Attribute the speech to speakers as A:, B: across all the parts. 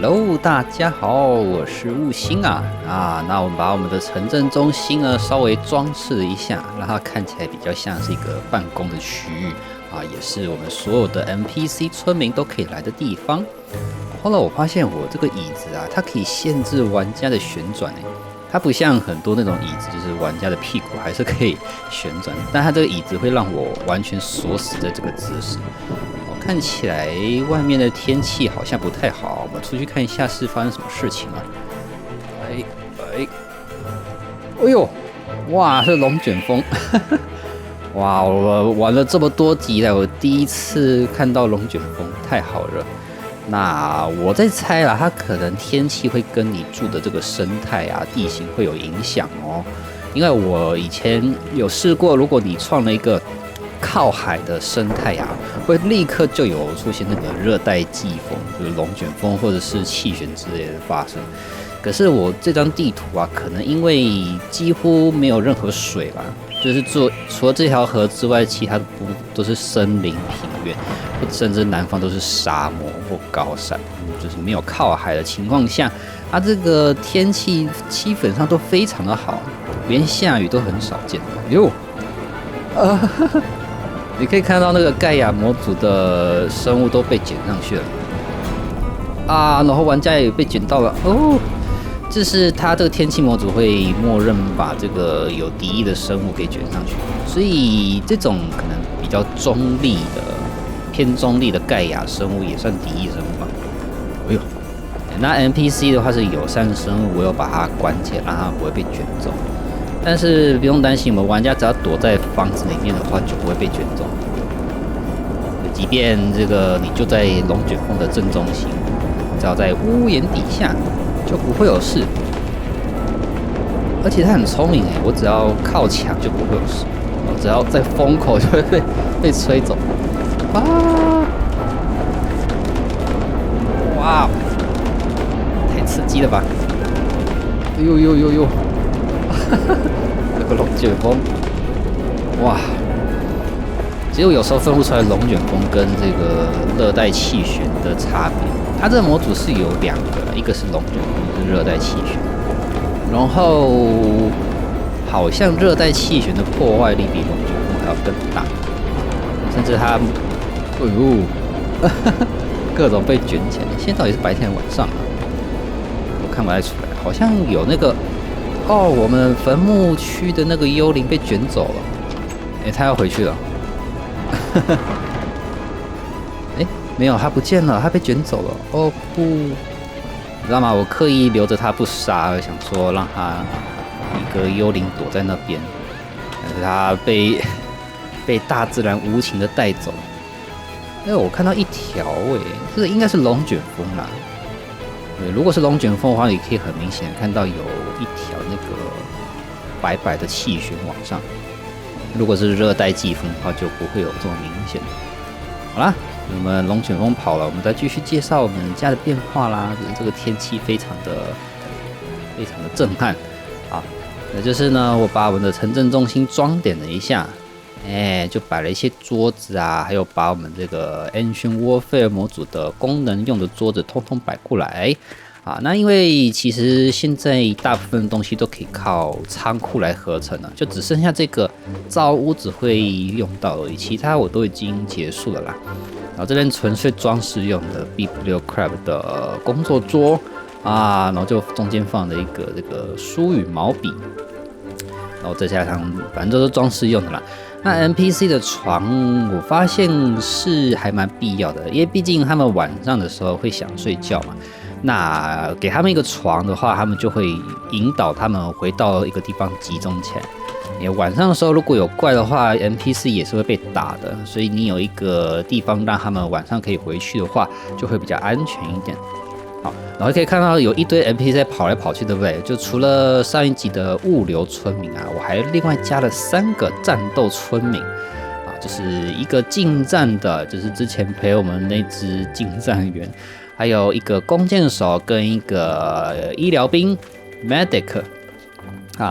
A: Hello，大家好，我是悟星那我们把我们的城镇中心呢稍微装饰了一下，让它看起来比较像是一个办公的区域也是我们所有的 NPC 村民都可以来的地方。后来我发现我这个椅子它可以限制玩家的旋转它不像很多那种椅子，就是玩家的屁股还是可以旋转，但它这个椅子会让我完全锁死在这个姿势。看起来外面的天气好像不太好，我们出去看一下是发生什么事情了。哎呦，哇，是龙卷风！哇，我玩了这么多集了，我第一次看到龙卷风，太好了。那我在猜啦，它可能天气会跟你住的这个生态地形会有影响哦。因为我以前有试过，如果你创了一个靠海的生态会立刻就有出现那个热带季风，就是龙卷风或者是气旋之类的发生。可是我这张地图可能因为几乎没有任何水吧，就是除了这条河之外，其他都是森林平原，甚至南方都是沙漠或高山，就是没有靠海的情况下，这个天气基本上都非常的好，连下雨都很少见。你可以看到那个盖亚模组的生物都被捡上去了然后玩家也被捡到了哦。这是它这个天气模组会默认把这个有敌意的生物给卷上去，所以这种可能比较偏中立的盖亚生物也算敌意生物吧。那 NPC 的话是友善生物，我有把它关起来，让它不会被卷走。但是不用担心，我们玩家只要躲在房子里面的话，就不会被卷走。即便这个你就在龙卷风的正中心，只要在屋檐底下，就不会有事。而且他很聪明我只要靠墙就不会有事，我只要在风口就会被吹走。哇，太刺激了吧！呦！这个龙卷风，哇！只有时候分不出来龙卷风跟这个热带气旋的差别。它这个模组是有两个，一个是龙卷风，一个是热带气旋。然后好像热带气旋的破坏力比龙卷风还要更大，甚至它，各种被卷起来。现在到底是白天还是晚上我看不太出来，好像有那个。我们坟墓区的那个幽灵被卷走了。他要回去了。没有，他不见了，他被卷走了。哦不，你知道吗？我刻意留着他不杀，想说让他一个幽灵躲在那边，但是他被大自然无情的带走。我看到一条这个应该是龙卷风啦。对，如果是龙卷风的话，你可以很明显看到有一条那个白白的气旋往上。如果是热带季风的话，就不会有这么明显。好啦，我们龙卷风跑了，我们再继续介绍我们家的变化啦。这个天气非常的震撼那就是呢，我把我们的城镇中心装点了一下。就摆了一些桌子还有把我们这个 Ancient Warfare 模组的功能用的桌子通通摆过来那因为其实现在大部分东西都可以靠仓库来合成了，就只剩下这个造屋子会用到而已，其他我都已经结束了啦。然后这边纯粹装饰用的 Bibliocraft 的工作桌然后就中间放了一个这个书与毛笔，然后再加上反正都是装饰用的啦。那 NPC 的床，我发现是还蛮必要的，因为毕竟他们晚上的时候会想睡觉嘛。那给他们一个床的话，他们就会引导他们回到一个地方集中起来。因为晚上的时候如果有怪的话 ，NPC 也是会被打的，所以你有一个地方让他们晚上可以回去的话，就会比较安全一点。好，然后可以看到有一堆 NPC 在跑来跑去，对不对？就除了上一集的物流村民我还另外加了3个战斗村民就是一个近战的，就是之前陪我们那只近战员，还有一个弓箭手跟一个医疗兵 medic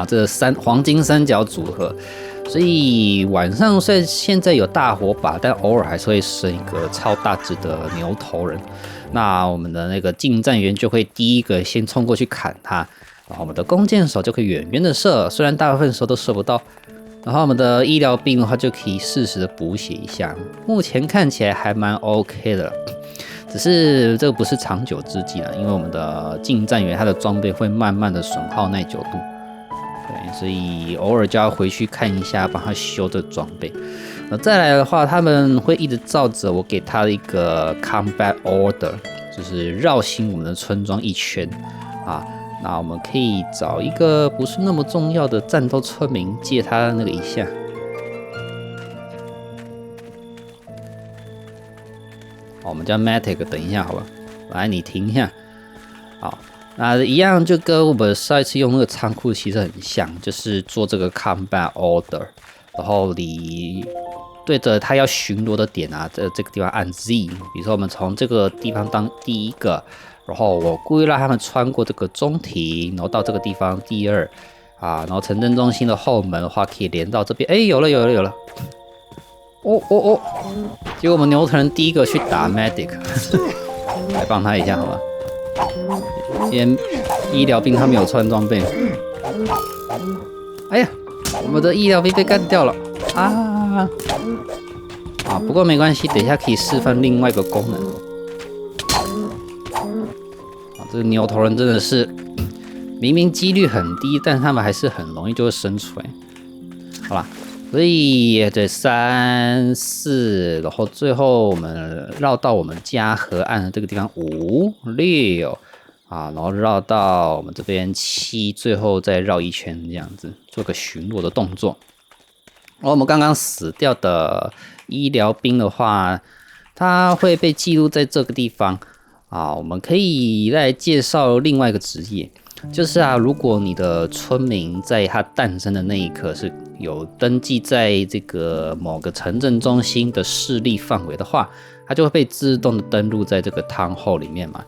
A: 这黄金三角组合。所以晚上虽然现在有大火把，但偶尔还是会生一个超大只的牛头人。那我们的那个近战员就会第一个先冲过去砍他，然后我们的弓箭手就可以远远的射，虽然大部分时候都射不到。然后我们的医疗兵的话就可以适时的补血一下，目前看起来还蛮 OK 的，只是这个不是长久之计啦，因为我们的近战员他的装备会慢慢的损耗耐久度，对，所以偶尔就要回去看一下，帮他修这个装备。再来的话，他们会一直照着我给他的一个 combat order， 就是绕行我们的村庄一圈啊。那我们可以找一个不是那么重要的战斗村民借他那个一下。好，我们叫 Matic， 等一下好吧，来你停一下。好，那一样就跟我们上一次用那个仓库其实很像，就是做这个 combat order， 然后你对着他要巡逻的点啊，这个地方按 Z， 比如说我们从这个地方当第一个。然后我故意让他们穿过这个中庭，然后到这个地方第二啊，然后城镇中心的后门的话可以连到这边。哎，有了。哦，结果我们牛头人第一个去打 medic， 来帮他一下好吗？今天医疗兵他没有穿装备。哎呀，我们的医疗兵被干掉了啊！不过没关系，等一下可以示范另外一个功能。这个牛头人真的是明明几率很低，但他们还是很容易就会生出来。好啦，所以这3、4，然后最后我们绕到我们家河岸的这个地方5、6啊，然后绕到我们这边7，最后再绕一圈这样子，做个巡逻的动作。然后我们刚刚死掉的医疗兵的话，它会被记录在这个地方。我们可以来介绍另外一个职业，就是如果你的村民在他诞生的那一刻是有登记在这个某个城镇中心的势力范围的话，他就会被自动的登录在这个town hall里面嘛。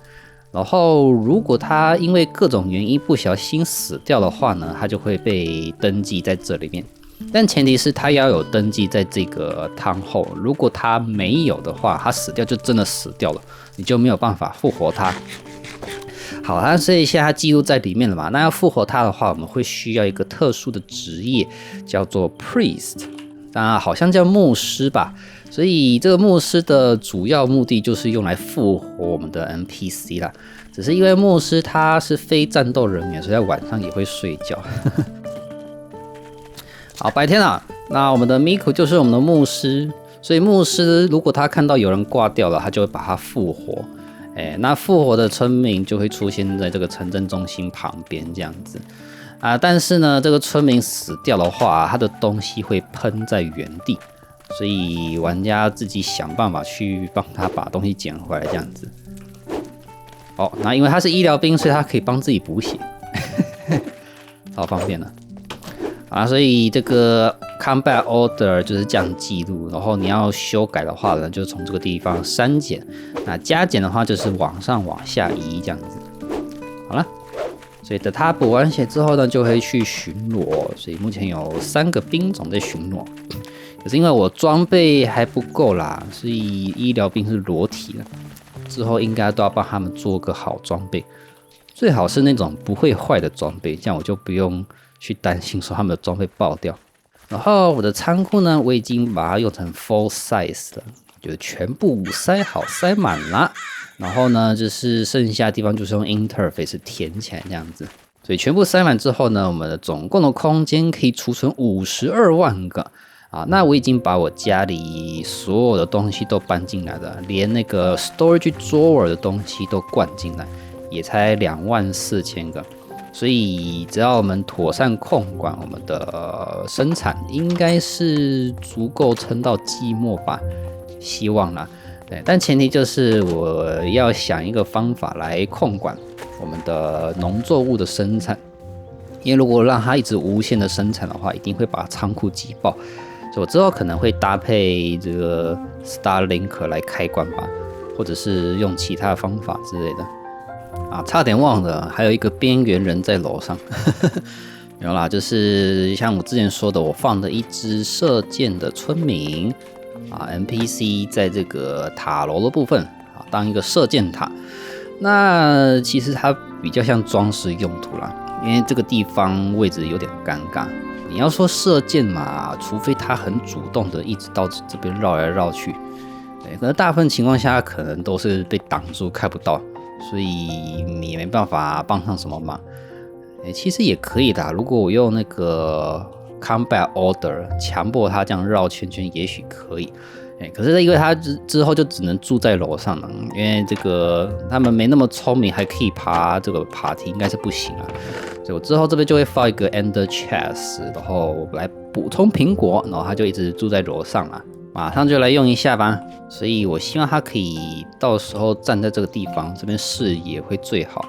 A: 然后如果他因为各种原因不小心死掉的话呢，他就会被登记在这里面。但前提是他要有登记在这个town hall，如果他没有的话，他死掉就真的死掉了，你就没有办法复活他。好，那所以现在他记录在里面了嘛？那要复活他的话，我们会需要一个特殊的职业，叫做 priest， 好像叫牧师吧。所以这个牧师的主要目的就是用来复活我们的 NPC 啦。只是因为牧师他是非战斗人员，所以在晚上也会睡觉。好，白天那我们的 Miku 就是我们的牧师，所以牧师如果他看到有人挂掉了，他就会把他复活。那复活的村民就会出现在这个城镇中心旁边这样子但是呢，这个村民死掉的话，他的东西会喷在原地，所以玩家自己想办法去帮他把东西捡回来这样子。那因为他是医疗兵，所以他可以帮自己补血，超方便的。所以这个 combat order 就是这样记录，然后你要修改的话呢，就从这个地方删减，那加减的话就是往上往下移这样子。好了，所以等他补完血之后呢，就会去巡逻，所以目前有3个兵种在巡逻。可是因为我装备还不够啦，所以医疗兵是裸体的，之后应该都要帮他们做个好装备，最好是那种不会坏的装备，这样我就不用去担心说他们的装备爆掉。然后我的仓库呢，我已经把它用成 full size 了，就是全部塞好塞满了。然后呢，就是剩下的地方就是用 interface 填起来这样子。所以全部塞满之后呢，我们的总共的空间可以储存52万个那我已经把我家里所有的东西都搬进来了，连那个 storage drawer 的东西都灌进来，也才24000个。所以只要我们妥善控管我们的生产，应该是足够撑到季末吧，希望啦。对，但前提就是我要想一个方法来控管我们的农作物的生产，因为如果让它一直无限的生产的话，一定会把仓库挤爆。所以我之后可能会搭配这个 Starlink 来开关吧，或者是用其他方法之类的。差点忘了，还有一个边缘人在楼上，有啦，就是像我之前说的，我放的一只射箭的村民啊 NPC 在这个塔楼的部分啊，当一个射箭塔。那其实它比较像装饰用途啦，因为这个地方位置有点尴尬。你要说射箭嘛，除非他很主动的一直到这边绕来绕去，对，可是大部分情况下可能都是被挡住看不到，所以你也没办法帮上什么忙。其实也可以的，如果我用那个 combat order 强迫他这样绕圈圈，也许可以。可是因为他之后就只能住在楼上了，因为这个他们没那么聪明，还可以爬这个爬梯，应该是不行啊。所以我之后这边就会放一个 ender chest， 然后来补充苹果，然后他就一直住在楼上了。马上就来用一下吧。所以我希望他可以到时候站在这个地方，这边视野会最好。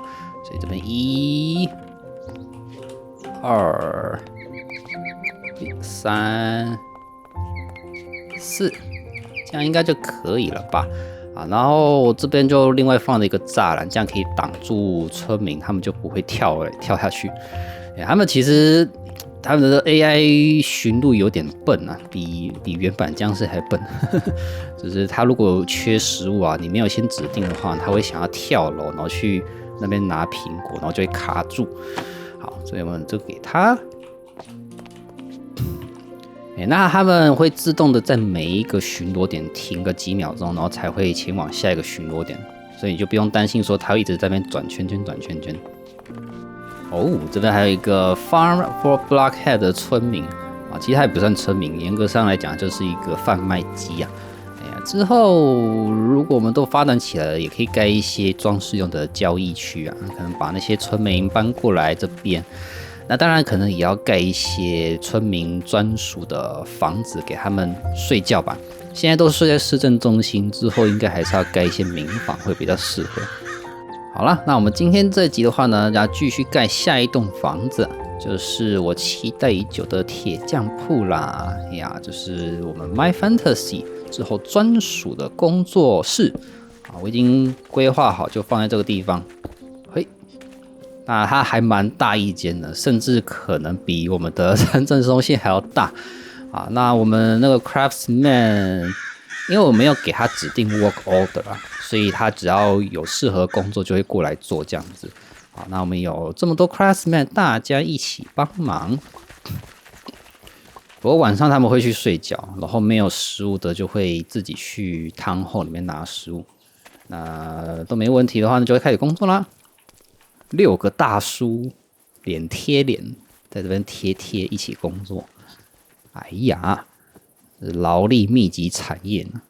A: 所以这边1、2、3、4，这样应该就可以了吧？啊，然后我这边就另外放了一个栅栏，这样可以挡住村民，他们就不会跳下去。他们其实他们的 AI 寻路有点笨啊，比原版僵尸还笨。就是他如果缺食物啊，你没有先指定的话，他会想要跳楼，然后去那边拿苹果，然后就会卡住。好，所以我们就给他。那他们会自动的在每一个巡逻点停个几秒钟，然后才会前往下一个巡逻点，所以你就不用担心说他会一直在那边转圈圈。哦，这边还有一个 Farm for Blockhead 的村民啊，其实他也不算村民，严格上来讲就是一个贩卖机啊。之后如果我们都发展起来了，也可以盖一些装饰用的交易区啊，可能把那些村民搬过来这边。那当然，可能也要盖一些村民专属的房子给他们睡觉吧。现在都睡在市政中心，之后应该还是要盖一些民房会比较适合。好了，那我们今天这集的话呢，要继续盖下一栋房子，就是我期待已久的铁匠铺啦。就是我们 My Fantasy 之后专属的工作室啊，我已经规划好，就放在这个地方。那它还蛮大一间的，甚至可能比我们的城镇中心还要大啊。那我们那个 craftsman， 因为我没有给他指定 work order 啊，所以他只要有适合工作就会过来做这样子。好，那我们有这么多 craftsman， 大家一起帮忙。不过晚上他们会去睡觉，然后没有食物的就会自己去汤后里面拿食物。那都没问题的话呢，就会开始工作啦。6个大叔脸贴脸，在这边贴一起工作。哎呀，劳力密集产业呢。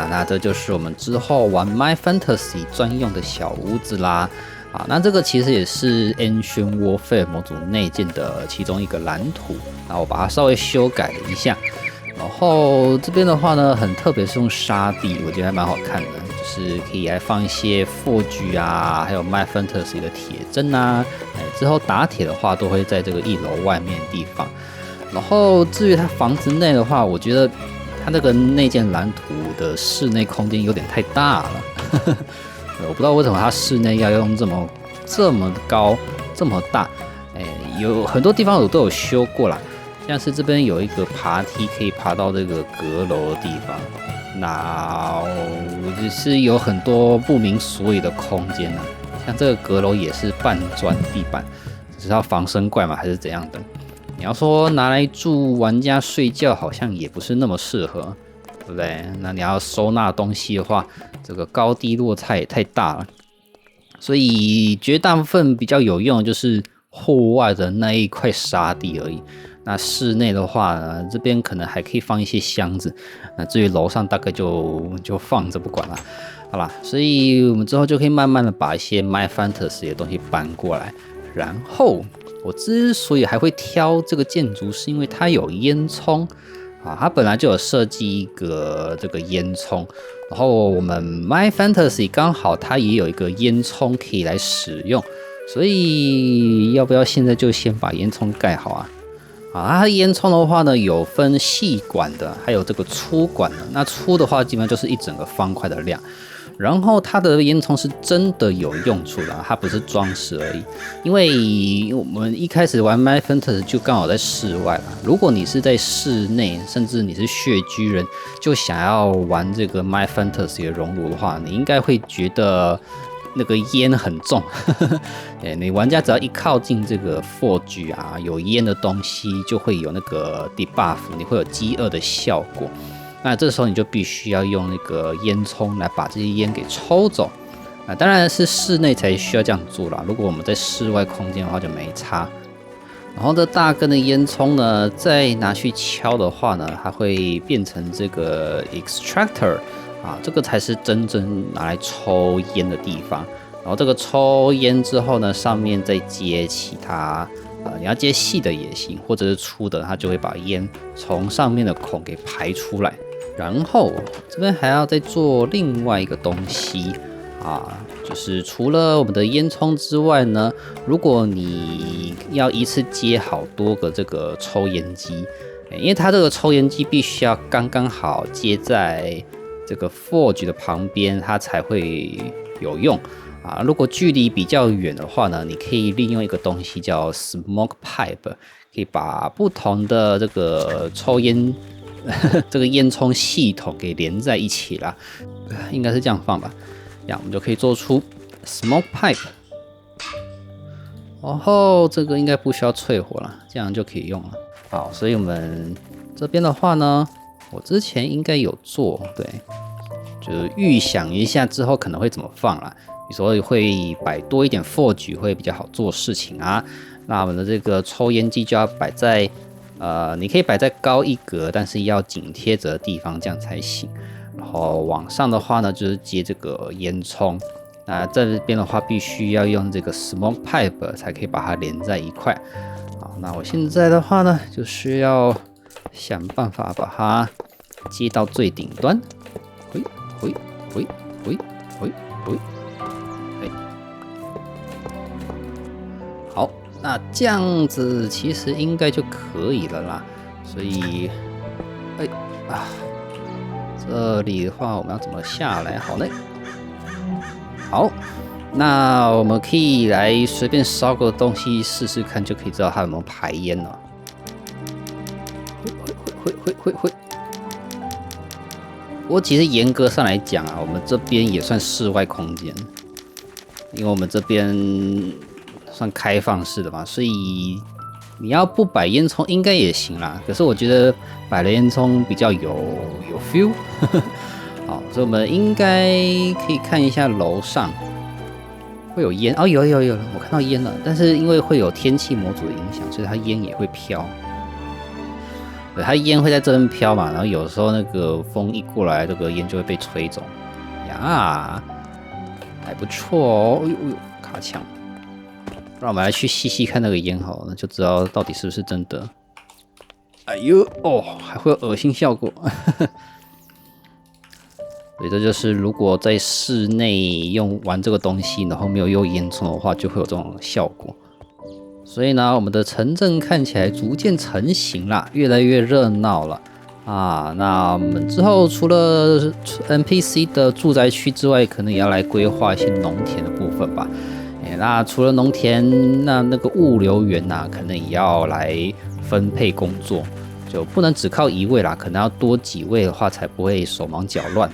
A: 那这就是我们之后玩 My Fantasy 专用的小屋子啦。那这个其实也是 Ancient Warfare 模组内建的其中一个蓝图。那我把它稍微修改了一下。然后这边的话呢，很特别是用沙地，我觉得还蛮好看的，就是可以来放一些 Forge 啊，还有 My Fantasy 的铁针啊。之后打铁的话，都会在这个1楼外面的地方。然后至于它房子内的话，我觉得它那个内建蓝图的室内空间有点太大了，我不知道为什么它室内要用这么高、这么大。有很多地方我都有修过啦，像是这边有一个爬梯可以爬到这个阁楼的地方，那我就是有很多不明所以的空间啊，像这个阁楼也是半砖地板，只是要防生怪嘛，还是怎样的？你要说拿来住玩家睡觉，好像也不是那么适合，对不对？那你要收纳东西的话，这个高低落差也太大了。所以绝大部分比较有用的就是户外的那一块沙地而已。那室内的话呢，这边可能还可以放一些箱子。那至于楼上大概就放着不管了，好吧？所以我们之后就可以慢慢的把一些 My Fantasy 的东西搬过来。然后我之所以还会挑这个建筑，是因为它有烟囱啊，它本来就有设计一个这个烟囱，然后我们 My Fantasy 刚好它也有一个烟囱可以来使用，所以要不要现在就先把烟囱盖好啊？它的烟囱的话呢，有分细管的，还有这个粗管的。那粗的话，基本上就是一整个方块的量。然后它的烟囱是真的有用处的，它不是装饰而已。因为我们一开始玩 My Fantasy 就刚好在室外嘛。如果你是在室内，甚至你是血居人，就想要玩这个 My Fantasy 的熔炉的话，你应该会觉得那个烟很重，你玩家只要一靠近这个 Forge 啊，有烟的东西就会有那个 debuff， 你会有饥饿的效果。那这时候你就必须要用那个烟囱来把这些烟给抽走。当然是室内才需要这样做啦，如果我们在室外空间的话就没差。然后这大根的烟囱呢，再拿去敲的话呢，它会变成这个 extractor。这个才是真正拿来抽烟的地方。然后这个抽烟之后呢，上面再接其他，你要接细的也行，或者是粗的，它就会把烟从上面的孔给排出来。然后这边还要再做另外一个东西就是除了我们的烟囱之外呢，如果你要一次接好多个这个抽烟机，因为它这个抽烟机必须要刚刚好接在这个 Forge 的旁边，它才会有用如果距离比较远的话呢，你可以利用一个东西叫 Smoke Pipe， 可以把不同的这个抽烟这个烟囱系统给连在一起啦，应该是这样放吧。这样我们就可以做出 Smoke Pipe， 然后这个应该不需要淬火了，这样就可以用了。好，所以我们这边的话呢，我之前应该有做，对，就是预想一下之后可能会怎么放啦。比如说会摆多一点 Forge 会比较好做事情啊。那我们的这个抽烟机就要摆在你可以摆在高一格，但是要紧贴着的地方，这样才行。然后往上的话呢，就是接这个烟囱。那这边的话，必须要用这个 Smoke Pipe 才可以把它连在一块。好，那我现在的话呢，就是要想办法把它接到最顶端。回。好，那这样子其实应该就可以了啦。所以，这里的话我们要怎么下来好呢？好，那我们可以来随便烧个东西试试看，就可以知道它有没有排烟了。会。不过其实严格上来讲我们这边也算室外空间，因为我们这边算开放式的嘛，所以你要不摆烟囱应该也行啦。可是我觉得摆了烟囱比较有 feel。好，所以我们应该可以看一下楼上会有烟有了，我看到烟了，但是因为会有天气模组的影响，所以它烟也会飘。对，它烟会在这边飘嘛，然后有时候那个风一过来，这个烟就会被吹走。呀，还不错哦。卡枪。让我们来去细细看那个烟好了，就知道到底是不是真的。哎呦还会有恶心效果。所以这就是如果在室内玩这个东西，然后没有用烟囱的话，就会有这种效果。所以呢，我们的城镇看起来逐渐成型啦，越来越热闹了那我们之后除了 NPC 的住宅区之外，可能也要来规划一些农田的部分吧。那除了农田，那个物流员可能也要来分配工作，就不能只靠一位啦，可能要多几位的话，才不会手忙脚乱。